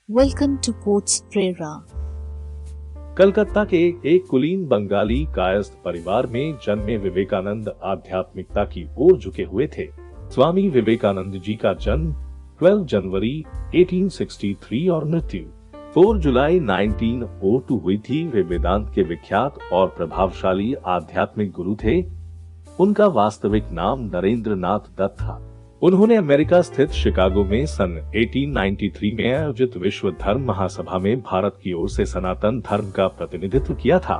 Welcome to Quotes Prera. Calcutta के एक कुलीन बंगाली कायस्थ परिवार में जन्मे विवेकानंद आध्यात्मिकता की ओर झुके हुए थे। स्वामी विवेकानंद जी का जन्म 12 जनवरी 1863 और मृत्यु 4 जुलाई 1902 हुई थी। वे वेदांत के विख्यात और प्रभावशाली आध्यात्मिक गुरु थे। उनका वास्तविक नाम नरेंद्र नाथ दत्त था। उन्होंने अमेरिका स्थित शिकागो में सन 1893 में आयोजित विश्व धर्म महासभा में भारत की ओर से सनातन धर्म का प्रतिनिधित्व किया था।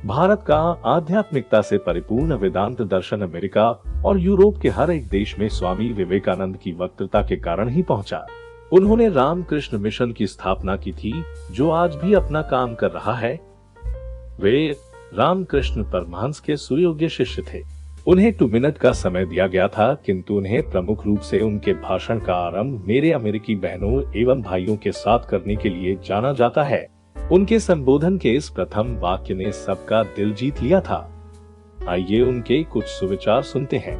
भारत का आध्यात्मिकता से परिपूर्ण वेदांत दर्शन अमेरिका और यूरोप के हर एक देश में स्वामी विवेकानंद की वक्तृता के कारण ही पहुंचा। उन्होंने रामकृष्ण मिशन की स्थापना की थी, जो आज भी अपना काम कर रहा है। वे रामकृष्ण परमहंस के सुयोग्य शिष्य थे। उन्हें 2 मिनट का समय दिया गया था, किंतु उन्हें प्रमुख रूप से उनके भाषण का आरंभ मेरे अमेरिकी बहनों एवं भाइयों के साथ करने के लिए जाना जाता है। उनके संबोधन के इस प्रथम वाक्य ने सबका दिल जीत लिया था। आइए उनके कुछ सुविचार सुनते हैं।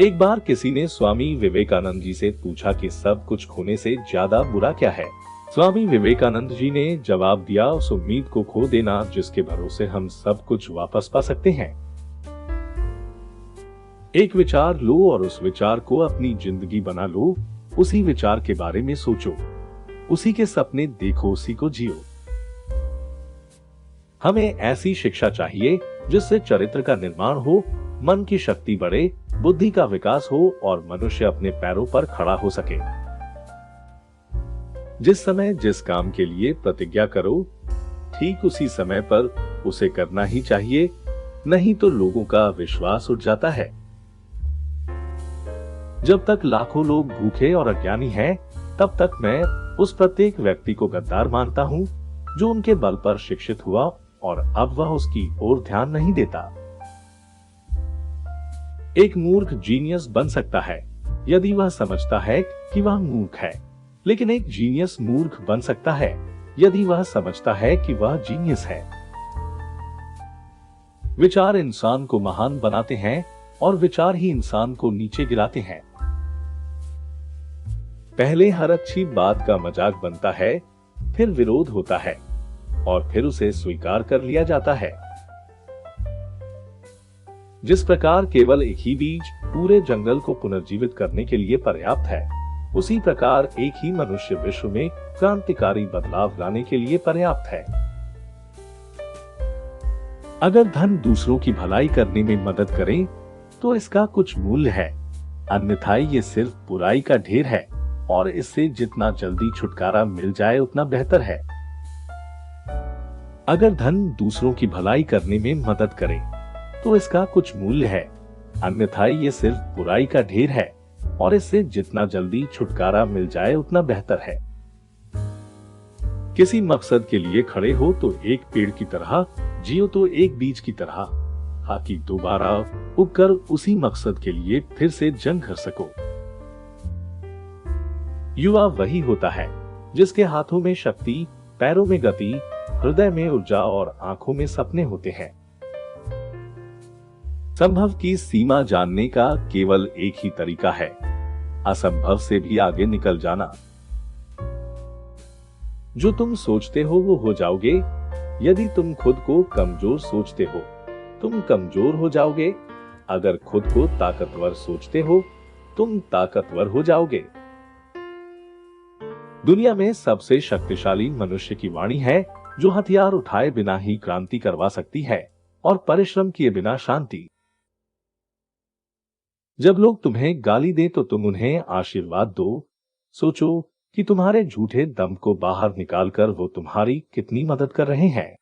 एक बार किसी ने स्वामी विवेकानंद जी से पूछा कि सब कुछ खोने से ज्यादा बुरा क्या है। स्वामी विवेकानंद जी ने जवाब दिया, उस उम्मीद को खो देना जिसके भरोसे हम सब कुछ वापस पा सकते हैं। एक विचार लो और उस विचार को अपनी जिंदगी बना लो। उसी विचार के बारे में सोचो, उसी के सपने देखो, उसी को जियो। हमें ऐसी शिक्षा चाहिए जिससे चरित्र का निर्माण हो, मन की शक्ति बढ़े, बुद्धि का विकास हो और मनुष्य अपने पैरों पर खड़ा हो सके। जिस समय जिस काम के लिए प्रतिज्ञा करो, ठीक उसी समय पर उसे करना ही चाहिए, नहीं तो लोगों का विश्वास उठ जाता है। जब तक लाखों लोग भूखे और अज्ञानी हैं, तब तक मैं उस प्रत्येक व्यक्ति को गद्दार मानता हूं जो उनके बल पर शिक्षित हुआ और अब वह उसकी ओर ध्यान नहीं देता। एक मूर्ख जीनियस बन सकता है यदि वह समझता है कि वह मूर्ख है, लेकिन एक जीनियस मूर्ख बन सकता है यदि वह समझता है कि वह जीनियस है। विचार इंसान को महान बनाते हैं और विचार ही इंसान को नीचे गिराते हैं। पहले हर अच्छी बात का मजाक बनता है, फिर विरोध होता है और फिर उसे स्वीकार कर लिया जाता है। जिस प्रकार केवल एक ही बीज पूरे जंगल को पुनर्जीवित करने के लिए पर्याप्त है, उसी प्रकार एक ही मनुष्य विश्व में क्रांतिकारी बदलाव लाने के लिए पर्याप्त है। अगर धन दूसरों की भलाई करने में मदद करे तो इसका कुछ मूल्य है, अन्यथा ये सिर्फ बुराई का ढेर है और इससे जितना जल्दी छुटकारा मिल जाए उतना बेहतर है। अगर धन दूसरों की भलाई करने में मदद करे तो इसका कुछ मूल्य है, अन्यथा ये सिर्फ बुराई का ढेर है और इससे जितना जल्दी छुटकारा मिल जाए उतना बेहतर है। किसी मकसद के लिए खड़े हो तो एक पेड़ की तरह, जियो तो एक बीज की तरह, ताकि दोबारा उगकर उसी मकसद के लिए फिर से जंग कर सको। युवा वही होता है जिसके हाथों में शक्ति, पैरों में गति, हृदय में ऊर्जा और आंखों में सपने होते हैं। संभव की सीमा जानने का केवल एक ही तरीका है, असंभव से भी आगे निकल जाना। जो तुम सोचते हो वो हो जाओगे। यदि तुम खुद को कमजोर सोचते हो, तुम कमजोर हो जाओगे। अगर खुद को ताकतवर सोचते हो, तुम ताकतवर हो जाओगे। दुनिया में सबसे शक्तिशाली मनुष्य की वाणी है, जो हथियार उठाए बिना ही क्रांति करवा सकती है और परिश्रम किए बिना शांति। जब लोग तुम्हें गाली दें तो तुम उन्हें आशीर्वाद दो। सोचो कि तुम्हारे झूठे दम को बाहर निकालकर वो तुम्हारी कितनी मदद कर रहे हैं।